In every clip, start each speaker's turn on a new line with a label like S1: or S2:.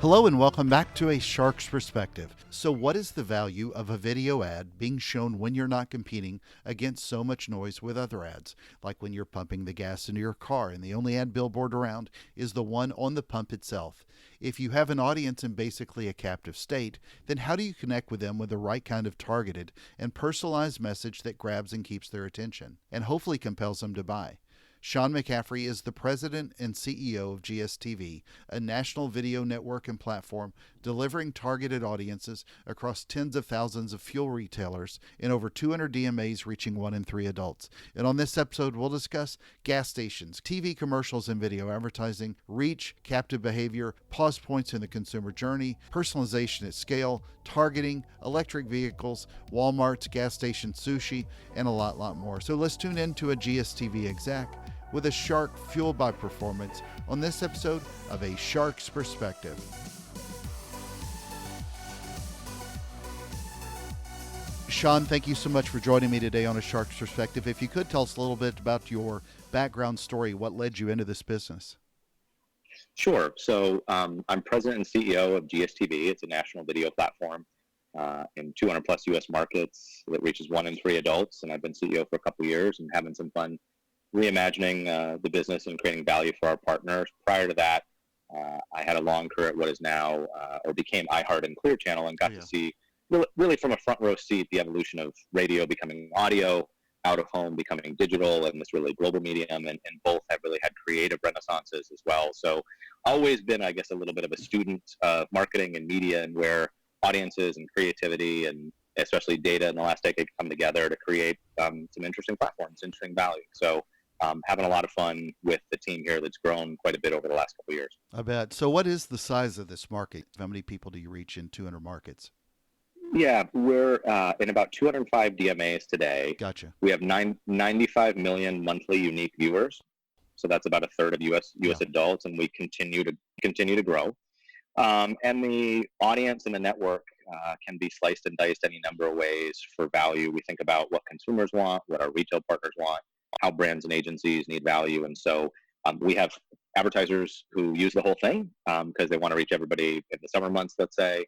S1: Hello and welcome back to A Shark's Perspective. So what is the value of a video ad being shown when you're not competing against so much noise with other ads? Like when you're pumping the gas into your car and the only ad billboard around is the one on the pump itself. If you have an audience in basically a captive state, then how do you connect with them with the right kind of targeted and personalized message that grabs and keeps their attention and hopefully compels them to buy? Sean McCaffrey is the president and CEO of GSTV, a national video network and platform delivering targeted audiences across tens of thousands of fuel retailers in over 200 DMAs reaching 1 in 3 adults. And on this episode, we'll discuss gas stations, TV commercials and video advertising, reach, captive behavior, pause points in the consumer journey, personalization at scale, targeting, electric vehicles, Walmart's gas station sushi, and a lot more. So let's tune in to a GSTV exec with a shark fueled by performance on this episode of A Shark's Perspective. Sean, thank you so much for joining me today on A Shark's Perspective. If you could tell us a little bit about your background story, what led you into this business?
S2: Sure. So I'm president and CEO of GSTV. It's a national video platform in 200 plus U.S. markets that reaches 1 in 3 adults. And I've been CEO for a couple of years and having some fun reimagining the business and creating value for our partners. Prior to that, I had a long career at what is now or became iHeart and Clear Channel and got to see really from a front row seat the evolution of radio becoming audio, out of home becoming digital, and this really global medium, and both have really had creative renaissances as well. So always been, I guess, a little bit of a student of marketing and media and where audiences and creativity and especially data in the last decade come together to create some interesting platforms, interesting value. So having a lot of fun with the team here that's grown quite a bit over the last couple of years.
S1: I bet. So what is the size of this market? How many people do you reach in 200 markets?
S2: Yeah, we're in about 205 DMAs today.
S1: Gotcha.
S2: We have 95 million monthly unique viewers. So that's about a third of U.S. adults, and we continue to grow. And the audience and the network can be sliced and diced any number of ways for value. We think about what consumers want, what our retail partners want, how brands and agencies need value. And so we have advertisers who use the whole thing because they want to reach everybody in the summer months, let's say.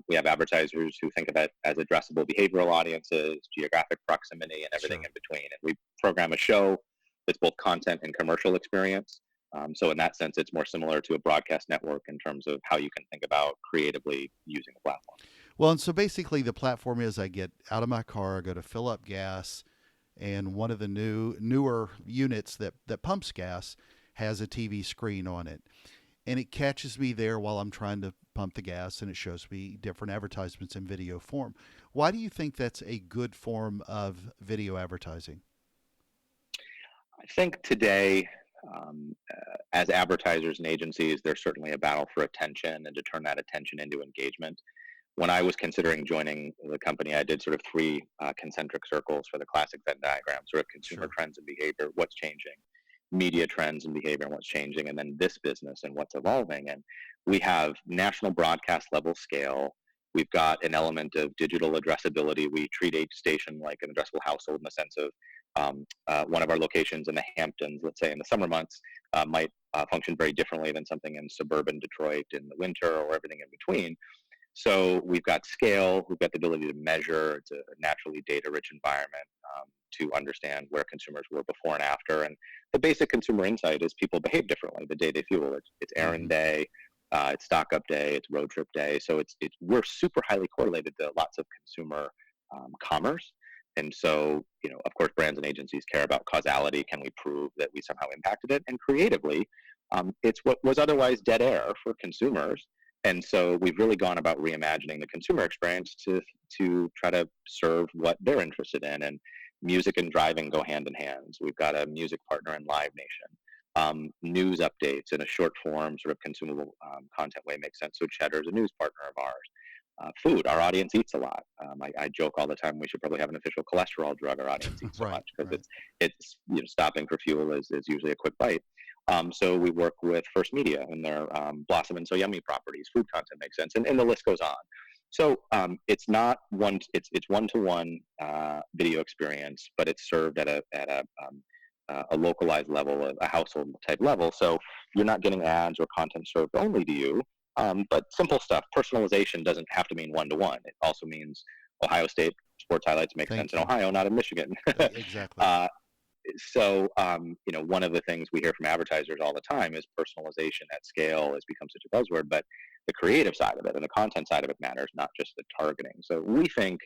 S2: We have advertisers who think of it as addressable behavioral audiences, geographic proximity, and everything in between. And we program a show that's both content and commercial experience. So in that sense, it's more similar to a broadcast network in terms of how you can think about creatively using the platform.
S1: Well, and so basically the platform is I get out of my car, I go to fill up gas, and one of the newer units that pumps gas has a TV screen on it. And it catches me there while I'm trying to pump the gas, and it shows me different advertisements in video form. Why do you think that's a good form of video advertising?
S2: I think today, as advertisers and agencies, there's certainly a battle for attention and to turn that attention into engagement. When I was considering joining the company, I did sort of 3 concentric circles for the classic Venn diagram, sort of consumer trends and behavior, what's changing, media trends and behavior and what's changing, and then this business and what's evolving. And we have national broadcast level scale. We've got an element of digital addressability. We treat each station like an addressable household in the sense of one of our locations in the Hamptons, let's say in the summer months, might function very differently than something in suburban Detroit in the winter or everything in between. So we've got scale, we've got the ability to measure. It's a naturally data-rich environment to understand where consumers were before and after. And the basic consumer insight is people behave differently the day they fuel. It's errand day, it's stock up day, it's road trip day. So we're super highly correlated to lots of consumer commerce. And so, of course, brands and agencies care about causality. Can we prove that we somehow impacted it? And creatively, it's what was otherwise dead air for consumers. And so we've really gone about reimagining the consumer experience to try to serve what they're interested in. And music and driving go hand in hand. So we've got a music partner in Live Nation. News updates in a short form, sort of consumable content way makes sense. So Cheddar's a news partner of ours. Food, our audience eats a lot. I joke all the time we should probably have an official cholesterol drug. Our audience eats so much because it's stopping for fuel is usually a quick bite. So we work with First Media and their Blossom and So Yummy properties. Food content makes sense, and the list goes on. So it's not one. It's one-to-one video experience, but it's served at a localized level, a household type level. So you're not getting ads or content served only to you. But simple stuff. Personalization doesn't have to mean one-to-one. It also means Ohio State sports highlights make sense
S1: Thank
S2: in
S1: you.
S2: Ohio, not in Michigan.
S1: Exactly.
S2: One of the things we hear from advertisers all the time is personalization at scale has become such a buzzword, but the creative side of it and the content side of it matters, not just the targeting. So we think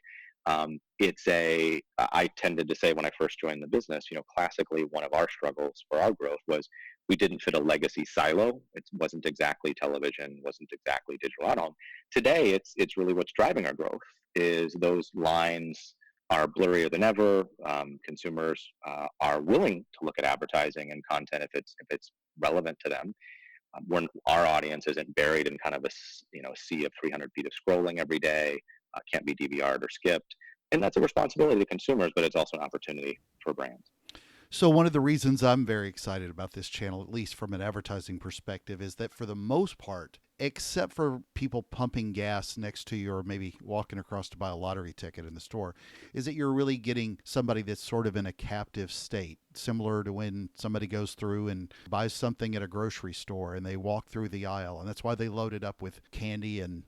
S2: I tended to say when I first joined the business, classically one of our struggles for our growth was we didn't fit a legacy silo. It wasn't exactly television, wasn't exactly digital out home. Today, it's really what's driving our growth is those lines are blurrier than ever. Consumers are willing to look at advertising and content if it's relevant to them. When our audience isn't buried in kind of a sea of 300 feet of scrolling every day, can't be DVR'd or skipped, and that's a responsibility to consumers, but it's also an opportunity for brands.
S1: So one of the reasons I'm very excited about this channel, at least from an advertising perspective, is that for the most part, except for people pumping gas next to you or maybe walking across to buy a lottery ticket in the store, is that you're really getting somebody that's sort of in a captive state, similar to when somebody goes through and buys something at a grocery store and they walk through the aisle. And that's why they load it up with candy and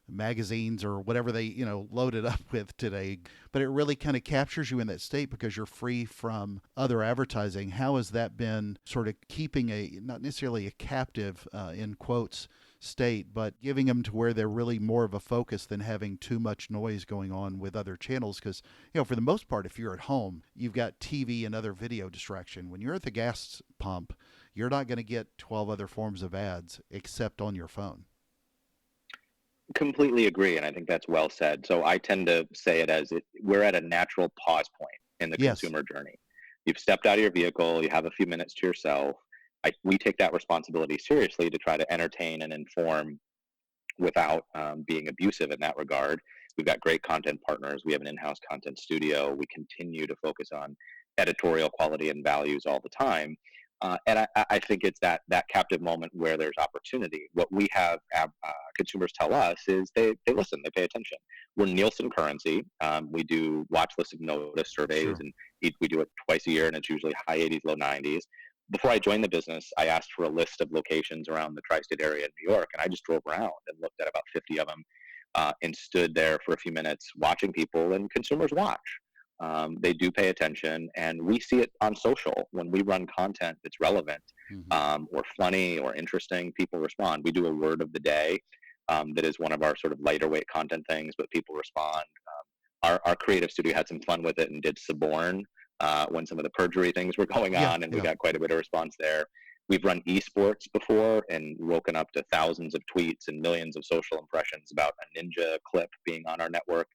S1: magazines or whatever they load it up with today. But it really kind of captures you in that state because you're free from other advertising. How has that been sort of keeping a not necessarily a captive in quotes state, but giving them to where they're really more of a focus than having too much noise going on with other channels? Because for the most part, if you're at home, you've got TV and other video distraction. When you're at the gas pump, you're not going to get 12 other forms of ads except on your phone.
S2: Completely agree, and I think that's well said. So I tend to say it as we're at a natural pause point in the
S1: Yes.
S2: consumer journey. You've stepped out of your vehicle, you have a few minutes to yourself. We take that responsibility seriously to try to entertain and inform without being abusive in that regard. We've got great content partners. We have an in-house content studio. We continue to focus on editorial quality and values all the time. And I think it's that captive moment where there's opportunity. What we have consumers tell us is they listen, they pay attention. We're Nielsen currency. We do watch list of notice surveys,
S1: Sure.
S2: and we do it twice a year, and it's usually high 80s, low 90s. Before I joined the business, I asked for a list of locations around the tri-state area in New York, and I just drove around and looked at about 50 of them and stood there for a few minutes watching people, and consumers watch. They do pay attention, and we see it on social. When we run content that's relevant or funny or interesting, people respond. We do a word of the day that is one of our sort of lighter weight content things, but people respond. Our creative studio had some fun with it and did suborn when some of the perjury things were going on, and we got quite a bit of response there. We've run esports before and woken up to thousands of tweets and millions of social impressions about a ninja clip being on our network.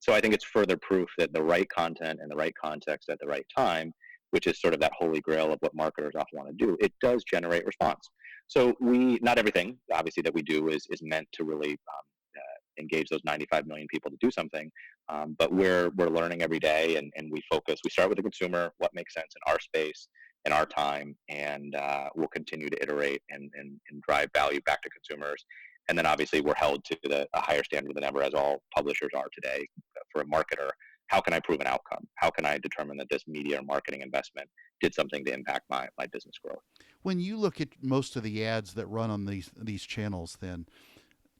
S2: So I think it's further proof that the right content in the right context at the right time, which is sort of that holy grail of what marketers often want to do, it does generate response. So not everything, obviously, that we do is meant to really engage those 95 million people to do something. But we're learning every day, and we focus. We start with the consumer, what makes sense in our space, in our time, and we'll continue to iterate and drive value back to consumers. And then obviously we're held to a higher standard than ever, as all publishers are today. For a marketer, how can I prove an outcome? How can I determine that this media or marketing investment did something to impact my business growth?
S1: When you look at most of the ads that run on these channels, then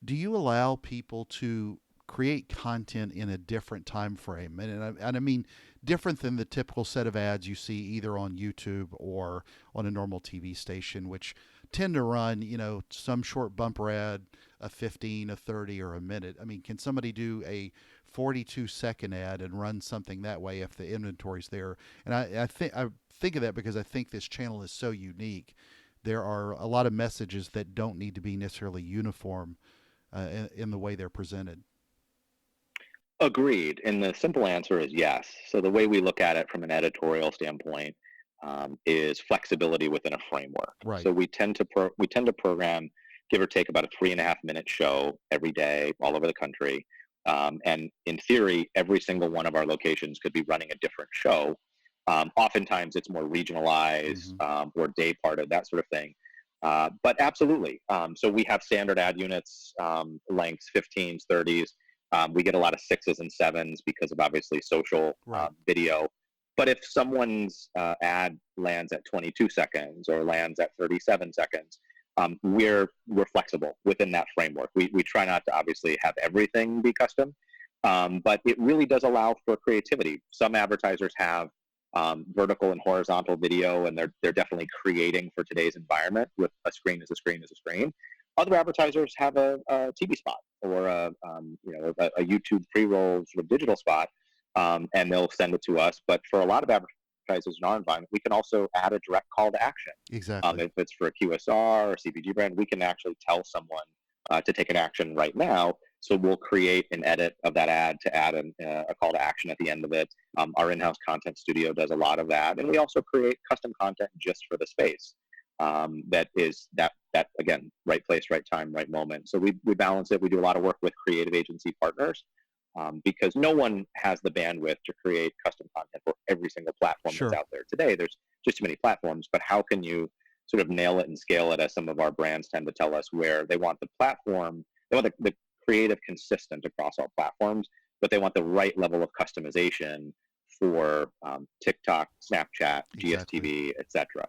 S1: do you allow people to create content in a different time frame? And I mean different than the typical set of ads you see either on YouTube or on a normal TV station, which tend to run, some short bumper ad, a 15, a 30, or a minute. I mean, can somebody do a 42-second ad and run something that way if the inventory's there? And I think of that because I think this channel is so unique. There are a lot of messages that don't need to be necessarily uniform in the way they're presented.
S2: Agreed. And the simple answer is yes. So the way we look at it from an editorial standpoint is flexibility within a framework.
S1: Right.
S2: So we tend to program, give or take, about a 3.5-minute show every day all over the country. And in theory, every single one of our locations could be running a different show. Oftentimes it's more regionalized or day parted, that sort of thing. But absolutely. So we have standard ad units, lengths, 15s, 30s. We get a lot of 6s and 7s because of obviously social video. But if someone's ad lands at 22 seconds or lands at 37 seconds, we're flexible within that framework. We try not to obviously have everything be custom, but it really does allow for creativity. Some advertisers have vertical and horizontal video, and they're definitely creating for today's environment with a screen is a screen is a screen. Other advertisers have a TV spot or a YouTube pre-roll sort of digital spot, and they'll send it to us. But for a lot of advertisers in our environment, we can also add a direct call to action.
S1: Exactly.
S2: If it's for a QSR or CPG brand, we can actually tell someone to take an action right now. So we'll create an edit of that ad to add a call to action at the end of it. Our in-house content studio does a lot of that, and we also create custom content just for the space. That is that again, right place, right time, right moment. So we balance it. We do a lot of work with creative agency partners because no one has the bandwidth to create custom content for every single platform
S1: Sure.
S2: that's out there today. There's just too many platforms. But how can you sort of nail it and scale it, as some of our brands tend to tell us, where they want the platform, they want the creative consistent across all platforms, but they want the right level of customization for TikTok, Snapchat,
S1: Exactly.
S2: GSTV, etc.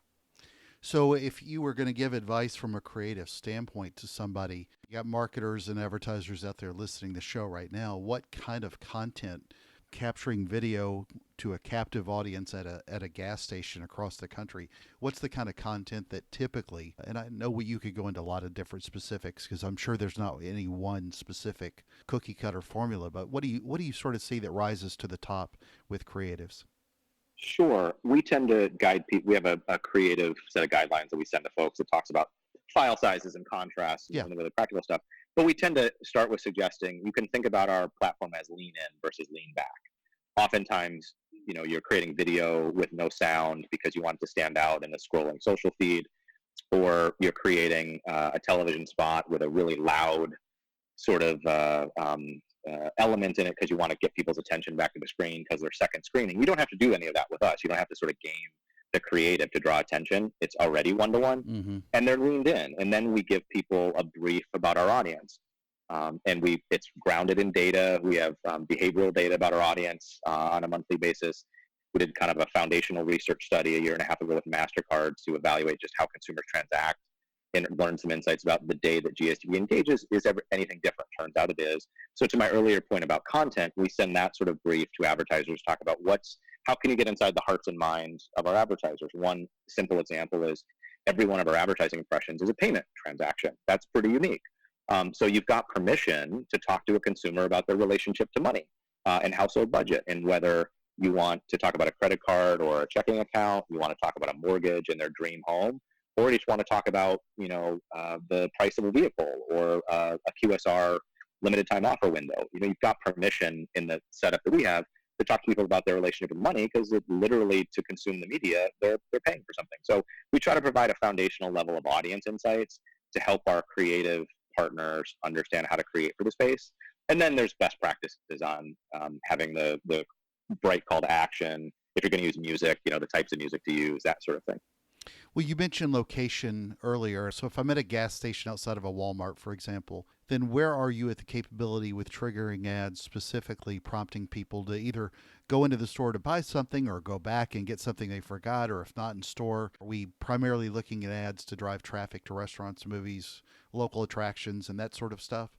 S1: So, if you were going to give advice from a creative standpoint to somebody, you got marketers and advertisers out there listening to the show right now, what kind of content, capturing video to a captive audience at a gas station across the country, what's the kind of content that typically, and I know you could go into a lot of different specifics because I'm sure there's not any one specific cookie cutter formula, but what do you sort of see that rises to the top with creatives?
S2: Sure. We tend to guide people. We have a creative set of guidelines that we send to folks that talks about file sizes and contrasts and
S1: Yeah.
S2: some of the really practical stuff. But we tend to start with suggesting you can think about our platform as lean in versus lean back. Oftentimes, you're creating video with no sound because you want it to stand out in a scrolling social feed, or you're creating a television spot with a really loud sort of element in it because you want to get people's attention back to the screen because they're second screening. You don't have to do any of that with us. You don't have to sort of game the creative to draw attention. It's already one-to-one,
S1: Mm-hmm.
S2: and they're leaned in. And then we give people a brief about our audience. And it's grounded in data. We have behavioral data about our audience on a monthly basis. We did kind of a foundational research study a year and a half ago with MasterCard to evaluate just how consumers transact and learn some insights about the day that GSTV engages. Is ever anything different? Turns out it is. So to my earlier point about content, we send that sort of brief to advertisers, talk about how can you get inside the hearts and minds of our advertisers. One simple example is every one of our advertising impressions is a payment transaction. That's pretty unique. So you've got permission to talk to a consumer about their relationship to money and household budget, and whether you want to talk about a credit card or a checking account, you want to talk about a mortgage and their dream home, or you just want to talk about, the price of a vehicle or a QSR limited time offer window. You've got permission in the setup that we have to talk to people about their relationship with money, because it literally, to consume the media, they're paying for something. So we try to provide a foundational level of audience insights to help our creative partners understand how to create for the space. And then there's best practices on having the bright call to action. If you're going to use music, the types of music to use, that sort of thing.
S1: Well, you mentioned location earlier. So if I'm at a gas station outside of a Walmart, for example, then where are you at the capability with triggering ads, specifically prompting people to either go into the store to buy something or go back and get something they forgot, or if not in store? Are we primarily looking at ads to drive traffic to restaurants, movies, local attractions, and that sort of stuff?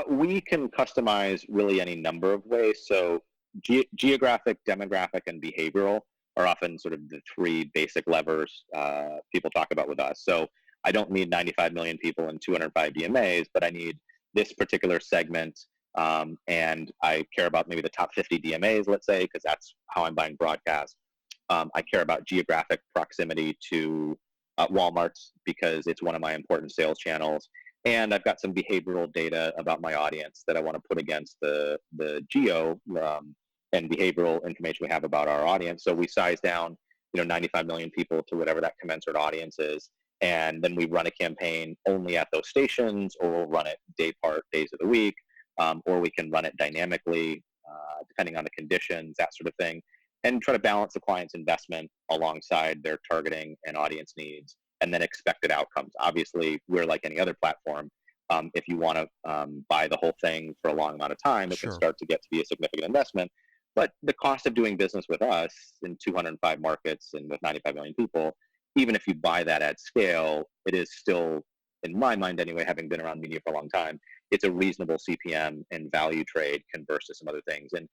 S2: We can customize really any number of ways. So geographic, demographic, and behavioral are often sort of the three basic levers people talk about with us. So I don't need 95 million people and 205 DMAs, but I need this particular segment, and I care about maybe the top 50 DMAs, let's say, because that's how I'm buying broadcast. I care about geographic proximity to Walmart's because it's one of my important sales channels. And I've got some behavioral data about my audience that I want to put against the geo and behavioral information we have about our audience. So we size down, 95 million people to whatever that commensurate audience is. And then we run a campaign only at those stations, or we'll run it day part, days of the week, or we can run it dynamically, depending on the conditions, that sort of thing, and try to balance the client's investment alongside their targeting and audience needs, and then expected outcomes. Obviously, we're like any other platform. If you want to buy the whole thing for a long amount of time, it can
S1: Sure.
S2: start to get to be a significant investment. But the cost of doing business with us in 205 markets and with 95 million people even if you buy that at scale, it is still, in my mind anyway, having been around media for a long time, it's a reasonable CPM and value trade converse to some other things. And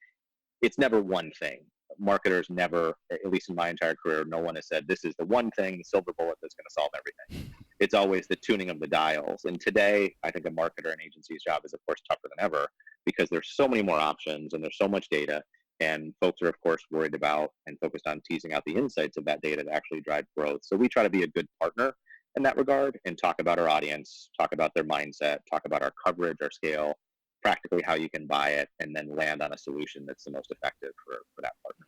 S2: it's never one thing. Marketers never, at least in my entire career, no one has said this is the one thing, the silver bullet that's going to solve everything. It's always the tuning of the dials. And today, I think a marketer and agency's job is, of course, tougher than ever because there's so many more options and there's so much data. And folks are, of course, worried about and focused on teasing out the insights of that data to actually drive growth. So we try to be a good partner in that regard and talk about our audience, talk about their mindset, talk about our coverage, our scale, practically how you can buy it, and then land on a solution that's the most effective for that partner.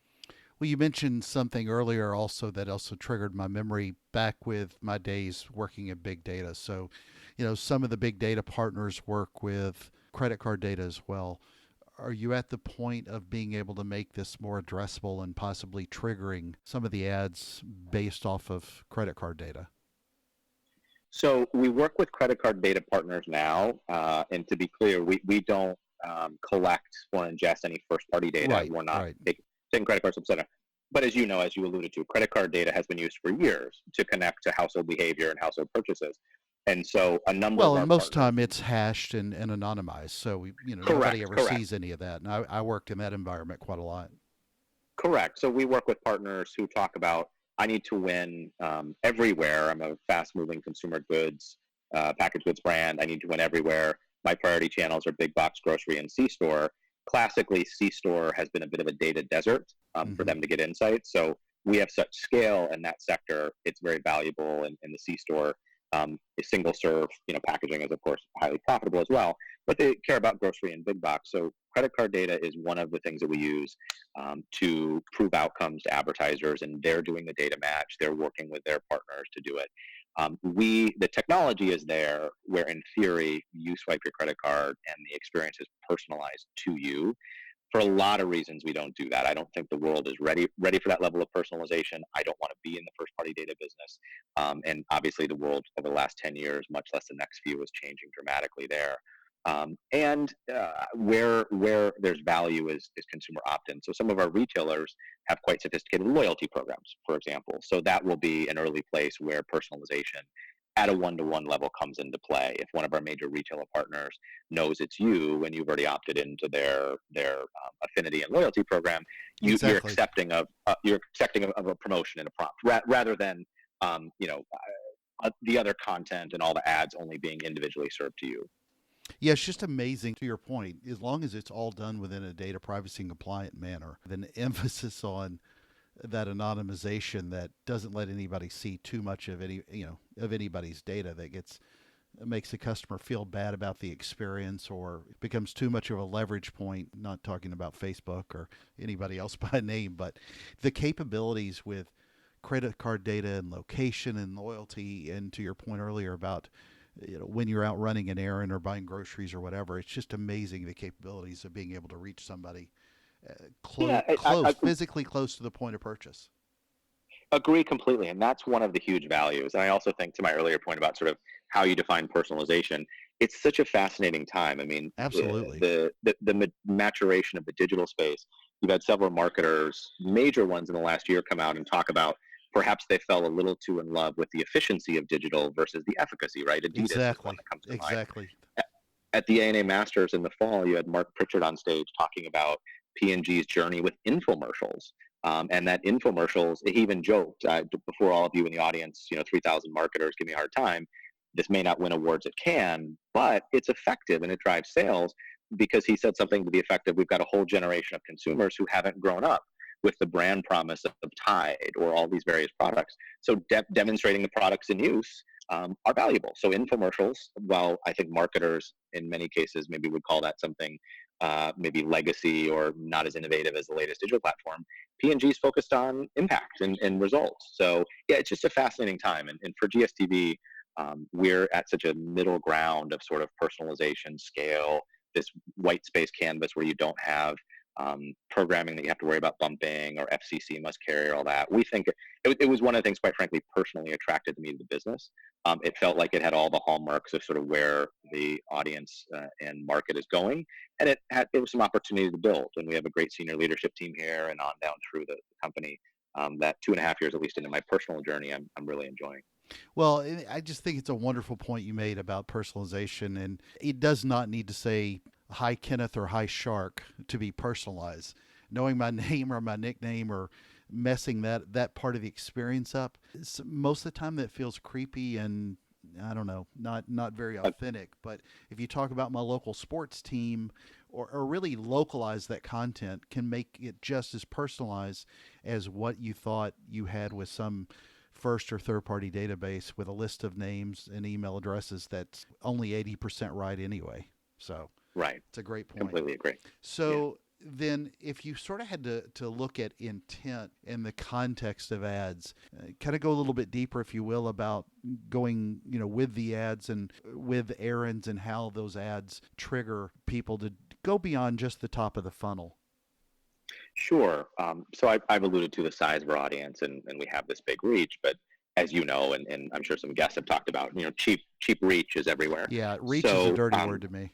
S1: Well, you mentioned something earlier also that also triggered my memory back with my days working in big data. So, some of the big data partners work with credit card data as well. Are you at the point of being able to make this more addressable and possibly triggering some of the ads based off of credit card data?
S2: So we work with credit card data partners now, and to be clear, we don't collect or ingest any first-party data.
S1: Right,
S2: We're not
S1: right.
S2: taking credit cards, etc. But as you know, as you alluded to, credit card data has been used for years to connect to household behavior and household purchases. And so a number of
S1: Well,
S2: our
S1: and most
S2: partners.
S1: time it's hashed and anonymized, so nobody ever
S2: Correct.
S1: sees any of that. And I worked in that environment quite a lot.
S2: Correct. So we work with partners who talk about, I need to win everywhere. I'm a fast-moving consumer goods, packaged goods brand. I need to win everywhere. My priority channels are big box grocery and C-store. Classically, C-store has been a bit of a data desert for them to get insights. So we have such scale in that sector. It's very valuable in the C-store. Single serve, packaging is of course highly profitable as well, but they care about grocery and big box. So credit card data is one of the things that we use to prove outcomes to advertisers, and they're doing the data match. They're working with their partners to do it. The technology is there where in theory you swipe your credit card and the experience is personalized to you. For a lot of reasons, we don't do that. I don't think the world is ready for that level of personalization. I don't want to be in the first-party data business. And obviously, the world over the last 10 years, much less the next few, is changing dramatically there. Where there's value is consumer opt-in. So some of our retailers have quite sophisticated loyalty programs, for example. So that will be an early place where personalization at a one-to-one level comes into play. If one of our major retailer partners knows it's you and you've already opted into their affinity and loyalty program,
S1: Exactly.
S2: you're accepting of a promotion and a prompt rather than the other content and all the ads only being individually served to you.
S1: Yeah, it's just amazing to your point. As long as it's all done within a data privacy and compliant manner, then emphasis on that anonymization that doesn't let anybody see too much of anybody's data that makes the customer feel bad about the experience or becomes too much of a leverage point. Not talking about Facebook or anybody else by name, but the capabilities with credit card data and location and loyalty, and to your point earlier about when you're out running an errand or buying groceries or whatever, it's just amazing the capabilities of being able to reach somebody physically close to the point of purchase.
S2: Agree completely, and that's one of the huge values. And I also think, to my earlier point about sort of how you define personalization, it's such a fascinating time. I mean,
S1: Absolutely.
S2: The maturation of the digital space. You've had several marketers, major ones in the last year, come out and talk about perhaps they fell a little too in love with the efficiency of digital versus the efficacy, right? Adidas is one that comes to mind. At the A&A Masters in the fall, you had Mark Pritchard on stage talking about P&G's journey with infomercials. And that infomercials, he even joked before all of you in the audience, 3,000 marketers give me a hard time. This may not win awards at Cannes, but it's effective and it drives sales, because he said something to the effect of, we've got a whole generation of consumers who haven't grown up with the brand promise of Tide or all these various products. So demonstrating the products in use are valuable. So infomercials, while I think marketers in many cases maybe would call that something maybe legacy or not as innovative as the latest digital platform, P&G's focused on impact and results. So yeah, it's just a fascinating time. And for GSTV, we're at such a middle ground of sort of personalization, scale, this white space canvas where you don't have programming that you have to worry about bumping, or FCC must carry, or all that. We think it was one of the things, quite frankly, personally attracted me to the business. It felt like it had all the hallmarks of sort of where the audience and market is going, and it was some opportunity to build. And we have a great senior leadership team here and on down through the company that 2.5 years, at least into my personal journey, I'm really enjoying.
S1: Well, I just think it's a wonderful point you made about personalization, and it does not need to say "Hi Kenneth" or "Hi Shark" to be personalized. Knowing my name or my nickname or messing that part of the experience up, most of the time that feels creepy and I don't know, not very
S2: Uh,
S1: authentic. But if you talk about my local sports team or really localize that content, can make it just as personalized as what you thought you had with some first or third party database with a list of names and email addresses that's only 80% right anyway. So
S2: right.
S1: it's a great point.
S2: Completely agree. Yeah.
S1: So then, if you sort of had to look at intent in the context of ads, kind of go a little bit deeper, if you will, about going, with the ads and with errands and how those ads trigger people to go beyond just the top of the funnel.
S2: Sure. So I've alluded to the size of our audience, and we have this big reach, but as you know, and I'm sure some guests have talked about, cheap reach is everywhere.
S1: Yeah, reach is a
S2: So
S1: dirty word to me.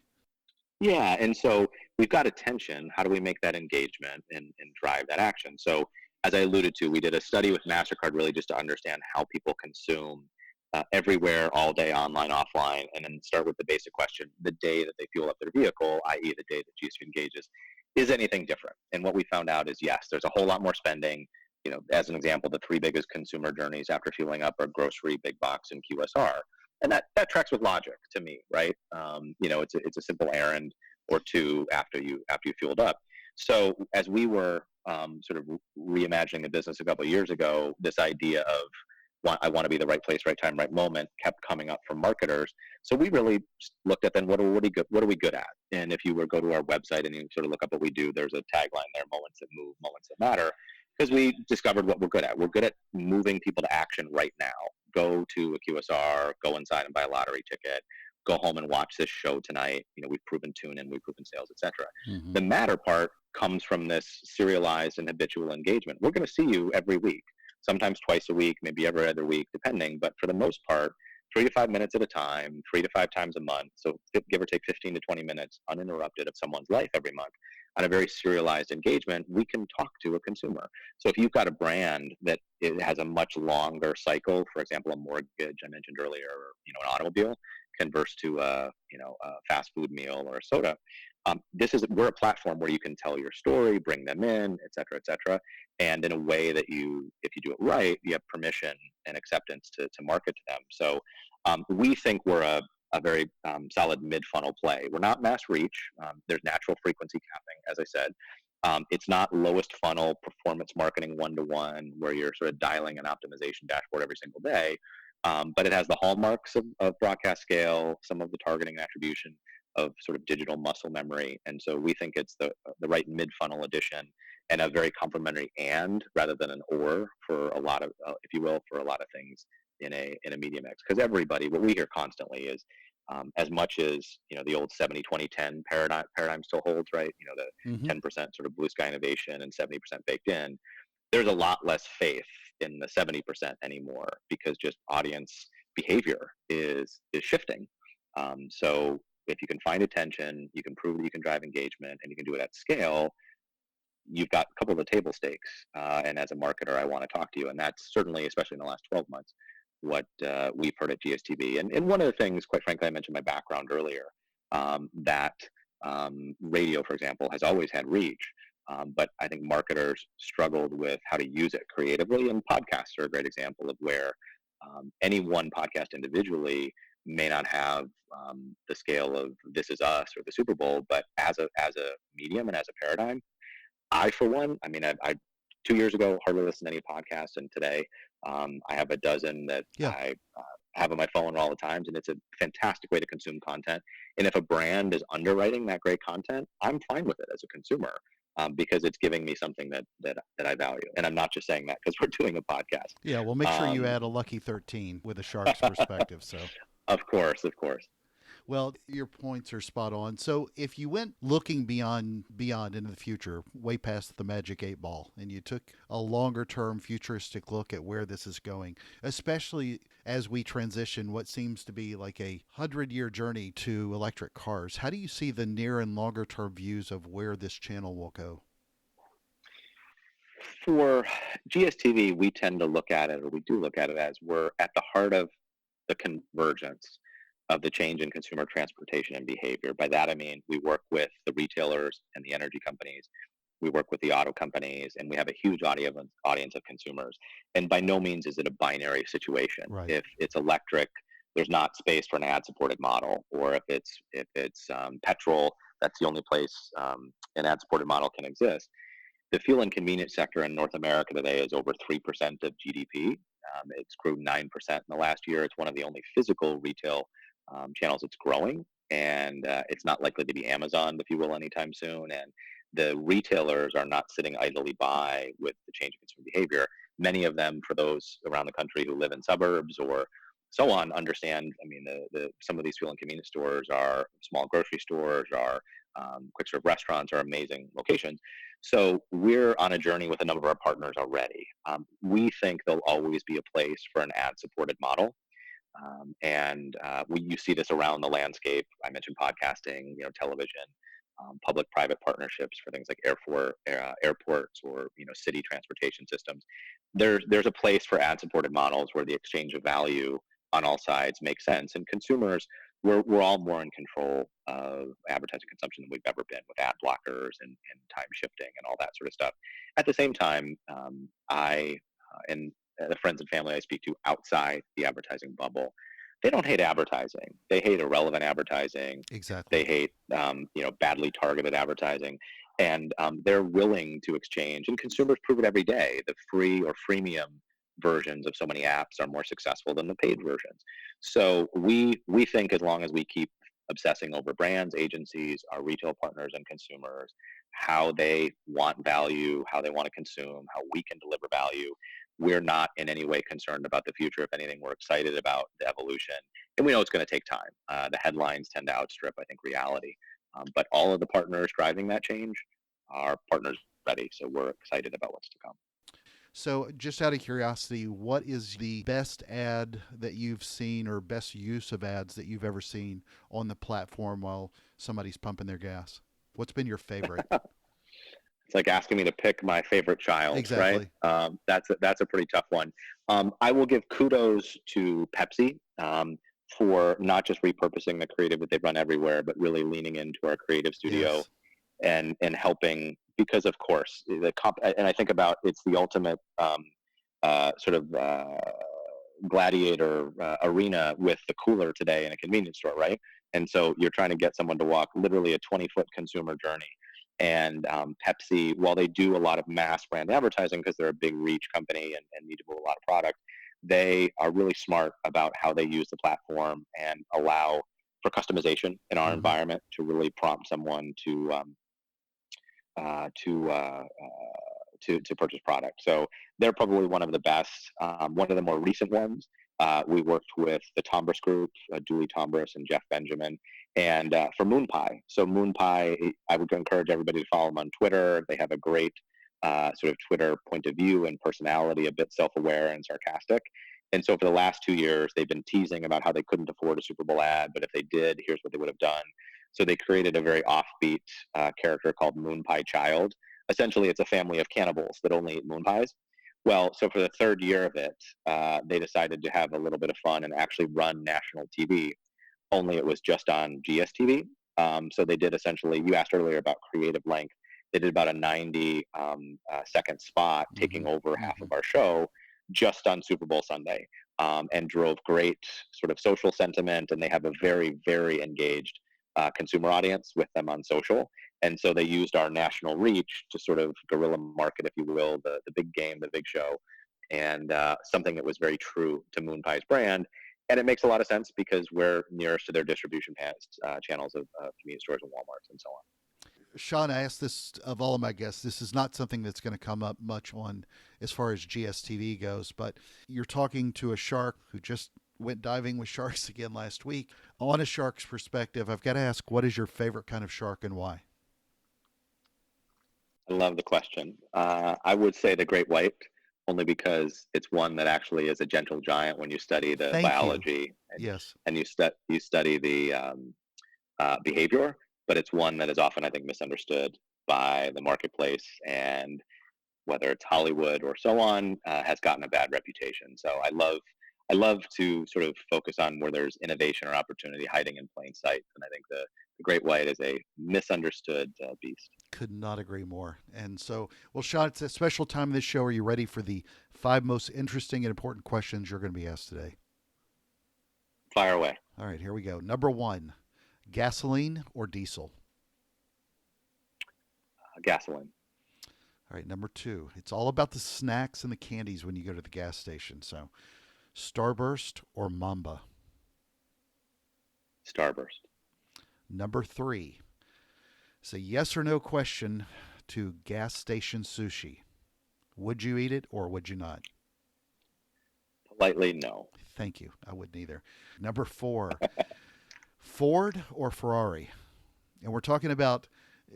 S2: yeah, and so we've got attention. How do we make that engagement and drive that action? So as I alluded to, we did a study with MasterCard really just to understand how people consume everywhere, all day, online, offline, and then start with the basic question: the day that they fuel up their vehicle, i.e., the day that GSU engages, is anything different? And what we found out is yes, there's a whole lot more spending. As an example, the three biggest consumer journeys after fueling up are grocery, big box, and QSR, and that tracks with logic to me, right? It's a simple errand or two after you fueled up. So as we were sort of reimagining the business a couple of years ago, this idea of I want to be the right place, right time, right moment kept coming up from marketers. So we really looked at then what are we good at? And if you were go to our website and you sort of look up what we do, there's a tagline there: moments that move, moments that matter. Because we discovered what we're good at. We're good at moving people to action right now. Go to a QSR, go inside and buy a lottery ticket, go home and watch this show tonight. We've proven tune in, we've proven sales, etc.
S1: Mm-hmm.
S2: The matter part comes from this serialized and habitual engagement. We're going to see you every week, sometimes twice a week, maybe every other week, depending. But for the most part, 3 to 5 minutes at a time, 3 to 5 times a month. So give or take 15 to 20 minutes uninterrupted of someone's life every month on a very serialized engagement, we can talk to a consumer. So if you've got a brand that it has a much longer cycle, for example, a mortgage I mentioned earlier, or an automobile, converts to a fast food meal or a soda. We're a platform where you can tell your story, bring them in, et cetera, and in a way that if you do it right, you have permission and acceptance to market to them. So we think we're a very solid mid-funnel play. We're not mass reach. There's natural frequency capping, as I said. It's not lowest funnel performance marketing one-to-one where you're sort of dialing an optimization dashboard every single day. But it has the hallmarks of broadcast scale, some of the targeting and attribution of sort of digital muscle memory. And so we think it's the right mid-funnel addition and a very complementary and rather than an or for a lot of, if you will, for a lot of things in a media mix. Because everybody, what we hear constantly is as much as the old 70-20-10 paradigm still holds, right? The
S1: Mm-hmm.
S2: 10% sort of blue sky innovation and 70% baked in. There's a lot less faith in the 70% anymore because just audience behavior is shifting. So if you can find attention, you can prove that you can drive engagement, and you can do it at scale, you've got a couple of the table stakes. And as a marketer, I want to talk to you. And that's certainly, especially in the last 12 months, what we've heard at GSTV. And one of the things, quite frankly, I mentioned my background earlier, that radio, for example, has always had reach. But I think marketers struggled with how to use it creatively. And podcasts are a great example of where any one podcast individually may not have the scale of This Is Us or the Super Bowl, but as a medium and as a paradigm, I, for one, I mean, I 2 years ago hardly listened to any podcasts, and today I have a dozen that
S1: Yeah.
S2: I have on my phone all the times, and it's a fantastic way to consume content. And if a brand is underwriting that great content, I'm fine with it as a consumer because it's giving me something that I value. And I'm not just saying that because we're doing a podcast.
S1: Yeah. Well, make sure you add a lucky 13 with a shark's perspective. So.
S2: Of course, of course.
S1: Well, your points are spot on. So, if you went looking beyond into the future, way past the magic 8 ball, and you took a longer term futuristic look at where this is going, especially as we transition what seems to be like a 100-year journey to electric cars, how do you see the near and longer term views of where this channel will go?
S2: For GSTV, we tend to look at it, or we do look at it as we're at the heart of the convergence of the change in consumer transportation and behavior. By that, I mean we work with the retailers and the energy companies. We work with the auto companies, and we have a huge audience of consumers. And by no means is it a binary situation.
S1: Right.
S2: If it's electric, there's not space for an ad-supported model, or if it's petrol, that's the only place an ad-supported model can exist. The fuel and convenience sector in North America today is over 3% of GDP. It's grew 9% in the last year. It's one of the only physical retail channels that's growing, and it's not likely to be Amazon, if you will, anytime soon. And the retailers are not sitting idly by with the change in consumer behavior. Many of them, for those around the country who live in suburbs or so on, understand. I mean, some of these fuel and convenience stores are small grocery stores, are quick serve restaurants, are amazing locations. So we're on a journey with a number of our partners already. We think there'll always be a place for an ad-supported model, you see this around the landscape. I mentioned podcasting, television, public-private partnerships for things like airports or city transportation systems. There's a place for ad-supported models where the exchange of value on all sides makes sense, and consumers, we're all more in control of advertising consumption than we've ever been with ad blockers and time shifting and all that sort of stuff. At the same time, I and the friends and family I speak to outside the advertising bubble, they don't hate advertising. They hate irrelevant advertising.
S1: Exactly.
S2: They hate, badly targeted advertising, and they're willing to exchange. And consumers prove it every day. The free or freemium versions of so many apps are more successful than the paid versions. So we think as long as we keep obsessing over brands, agencies, our retail partners, and consumers, how they want value, how they want to consume, how we can deliver value, we're not in any way concerned about the future. If anything, we're excited about the evolution, and we know it's going to take time. The headlines tend to outstrip, I think, reality. But all of the partners driving that change are partners ready, so we're excited about what's to come.
S1: So, just out of curiosity, what is the best ad that you've seen or best use of ads that you've ever seen on the platform while somebody's pumping their gas? What's been your favorite?
S2: It's like asking me to pick my favorite child, right?
S1: Exactly.
S2: That's a pretty tough one. I will give kudos to Pepsi for not just repurposing the creative that they run everywhere, but really leaning into our creative studio
S1: Yes.
S2: and helping, because of course and I think about, it's the ultimate sort of gladiator arena with the cooler today in a convenience store, right? And so you're trying to get someone to walk literally a 20-foot consumer journey. And Pepsi, while they do a lot of mass brand advertising because they're a big reach company and need to move a lot of product, they are really smart about how they use the platform and allow for customization in our
S1: Mm-hmm.
S2: environment to really prompt someone uh, to uh, to purchase product. So they're probably one of the best. One of the more recent ones, we worked with the Tombras Group, Julie Tombras and Jeff Benjamin, and for Moon Pie. So Moon Pie, I would encourage everybody to follow them on Twitter. They have a great sort of Twitter point of view and personality, a bit self-aware and sarcastic. And so for the last 2 years, they've been teasing about how they couldn't afford a Super Bowl ad, but if they did, here's what they would have done. So they created a very offbeat character called Moon Pie Child. Essentially, it's a family of cannibals that only eat moon pies. Well, so for the third year of it, they decided to have a little bit of fun and actually run national TV, only it was just on GSTV. So they did essentially, you asked earlier about creative length. They did about a 90-second spot
S1: Mm-hmm.
S2: taking over half
S1: Mm-hmm.
S2: of our show just on Super Bowl Sunday, and drove great sort of social sentiment. And they have a very, very engaged consumer audience with them on social. And so they used our national reach to sort of guerrilla market, if you will, the big game, the big show, and something that was very true to Moon Pie's brand. And it makes a lot of sense because we're nearest to their distribution channels of convenience stores and Walmarts and so on.
S1: Sean, I asked this of all of my guests. This is not something that's going to come up much on as far as GSTV goes, but you're talking to a shark who just went diving with sharks again last week. On a shark's perspective, I've got to ask, what is your favorite kind of shark and why?
S2: I love the question. I would say the great white, only because it's one that actually is a gentle giant when you study the
S1: Thank you.
S2: biology
S1: Yes.
S2: and you study the behavior, but it's one that is often, I think, misunderstood by the marketplace. And whether it's Hollywood or so on, has gotten a bad reputation. So I love to sort of focus on where there's innovation or opportunity hiding in plain sight. And I think the Great White is a misunderstood beast.
S1: Could not agree more. And so, well, Sean, it's a special time of this show. Are you ready for the 5 most interesting and important questions you're going to be asked today?
S2: Fire away.
S1: All right, here we go. Number 1, gasoline or diesel?
S2: Gasoline.
S1: All right, number 2, it's all about the snacks and the candies when you go to the gas station. So, Starburst or Mamba?
S2: Starburst.
S1: Number 3, it's a yes or no question to gas station sushi. Would you eat it or would you not?
S2: Politely, no.
S1: Thank you. I wouldn't either. Number 4, Ford or Ferrari? And we're talking about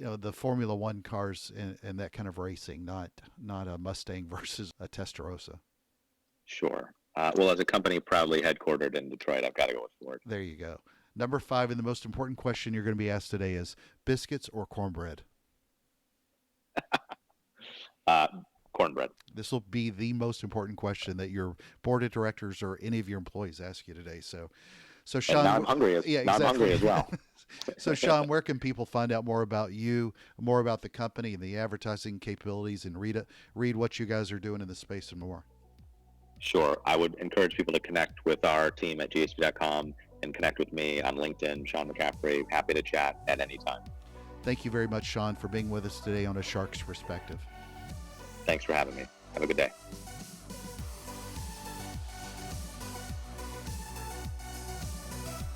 S1: the Formula One cars and that kind of racing, not a Mustang versus a Testarossa.
S2: Sure. Well, as a company proudly headquartered in Detroit, I've got to go with Ford.
S1: There you go. Number 5, and the most important question you're going to be asked today is biscuits or cornbread?
S2: Cornbread.
S1: This will be the most important question that your board of directors or any of your employees ask you today. So Sean,
S2: now I'm hungry.
S1: Yeah,
S2: now
S1: exactly.
S2: I'm hungry as well.
S1: So Sean, where can people find out more about you, more about the company and the advertising capabilities, and read what you guys are doing in the space and more?
S2: Sure. I would encourage people to connect with our team at GSTV.com and connect with me on LinkedIn, Sean McCaffrey. Happy to chat at any time.
S1: Thank you very much, Sean, for being with us today on A Shark's Perspective.
S2: Thanks for having me. Have a good day.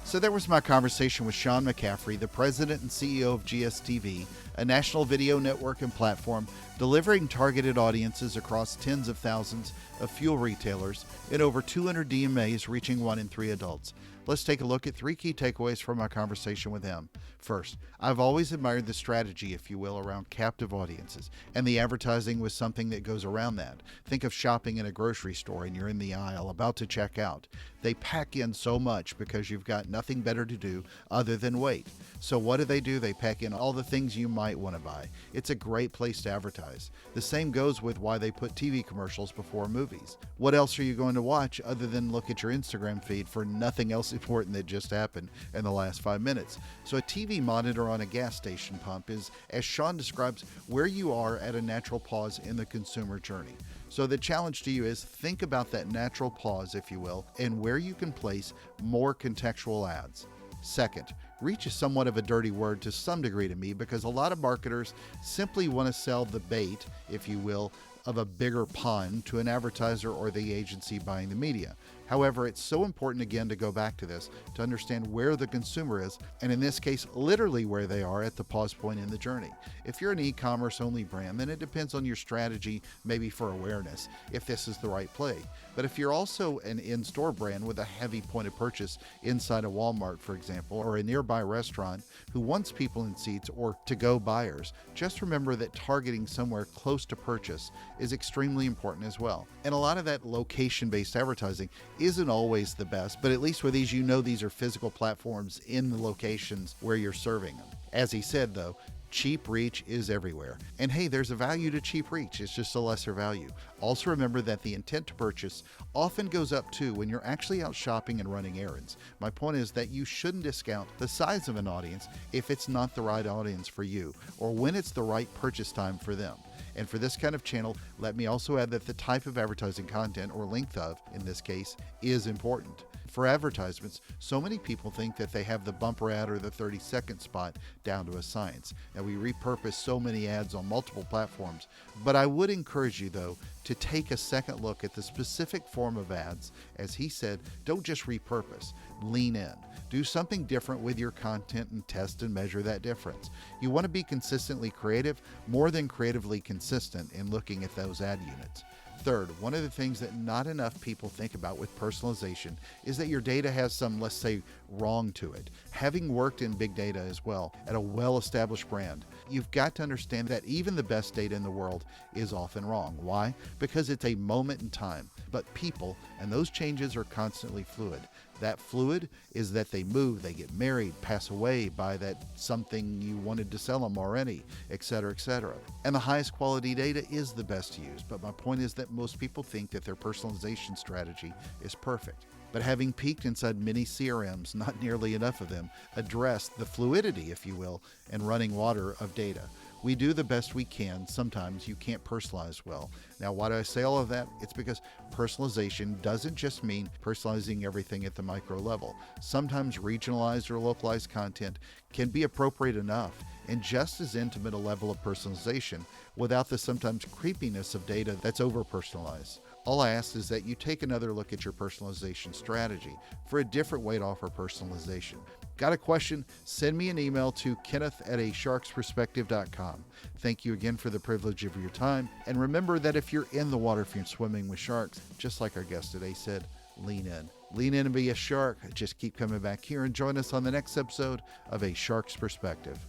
S1: So there was my conversation with Sean McCaffrey, the president and CEO of GSTV, a national video network and platform delivering targeted audiences across tens of thousands of fuel retailers and over 200 DMAs reaching 1 in 3 adults. Let's take a look at 3 key takeaways from my conversation with him. First, I've always admired the strategy, if you will, around captive audiences, and the advertising was something that goes around that. Think of shopping in a grocery store and you're in the aisle about to check out. They pack in so much because you've got nothing better to do other than wait. So what do? They pack in all the things you might want to buy. It's a great place to advertise. The same goes with why they put TV commercials before movies. What else are you going to watch other than look at your Instagram feed for nothing else important that just happened in the last 5 minutes? So a TV monitor on a gas station pump is, as Sean describes, where you are at a natural pause in the consumer journey. So the challenge to you is think about that natural pause, if you will, and where you can place more contextual ads. Second, reach is somewhat of a dirty word to some degree to me because a lot of marketers simply want to sell the bait, if you will, of a bigger pond to an advertiser or the agency buying the media. However, it's so important again to go back to this to understand where the consumer is, and in this case, literally where they are at the pause point in the journey. If you're an e-commerce only brand, then it depends on your strategy, maybe for awareness, if this is the right play. But if you're also an in-store brand with a heavy point of purchase inside a Walmart, for example, or a nearby restaurant who wants people in seats or to-go buyers, just remember that targeting somewhere close to purchase is extremely important as well. And a lot of that location-based advertising isn't always the best, but at least with these, these are physical platforms in the locations where you're serving them. As he said, though, cheap reach is everywhere. And hey, there's a value to cheap reach. It's just a lesser value. Also remember that the intent to purchase often goes up too when you're actually out shopping and running errands. My point is that you shouldn't discount the size of an audience if it's not the right audience for you or when it's the right purchase time for them. And for this kind of channel, let me also add that the type of advertising content, or length of, in this case, is important. For advertisements, so many people think that they have the bumper ad or the 30-second spot down to a science. Now, we repurpose so many ads on multiple platforms, but I would encourage you, though, to take a second look at the specific form of ads. As he said, don't just repurpose, lean in. Do something different with your content and test and measure that difference. You want to be consistently creative, more than creatively consistent in looking at those ad units. Third, one of the things that not enough people think about with personalization is that your data has some, let's say, wrong to it. Having worked in big data as well at a well-established brand, you've got to understand that even the best data in the world is often wrong. Why? Because it's a moment in time. But people, and those changes are constantly fluid. That fluid is that they move, they get married, pass away, buy that something you wanted to sell them already, etc., etc. And the highest quality data is the best to use. But my point is that most people think that their personalization strategy is perfect. But having peeked inside many CRMs, not nearly enough of them address the fluidity, if you will, and running water of data. We do the best we can. Sometimes you can't personalize well. Now, why do I say all of that? It's because personalization doesn't just mean personalizing everything at the micro level. Sometimes regionalized or localized content can be appropriate enough and just as intimate a level of personalization without the sometimes creepiness of data that's over-personalized. All I ask is that you take another look at your personalization strategy for a different way to offer personalization. Got a question? Send me an email to kenneth@asharksperspective.com. Thank you again for the privilege of your time. And remember that if you're in the water, if you're swimming with sharks, just like our guest today said, lean in. Lean in and be a shark. Just keep coming back here and join us on the next episode of A Shark's Perspective.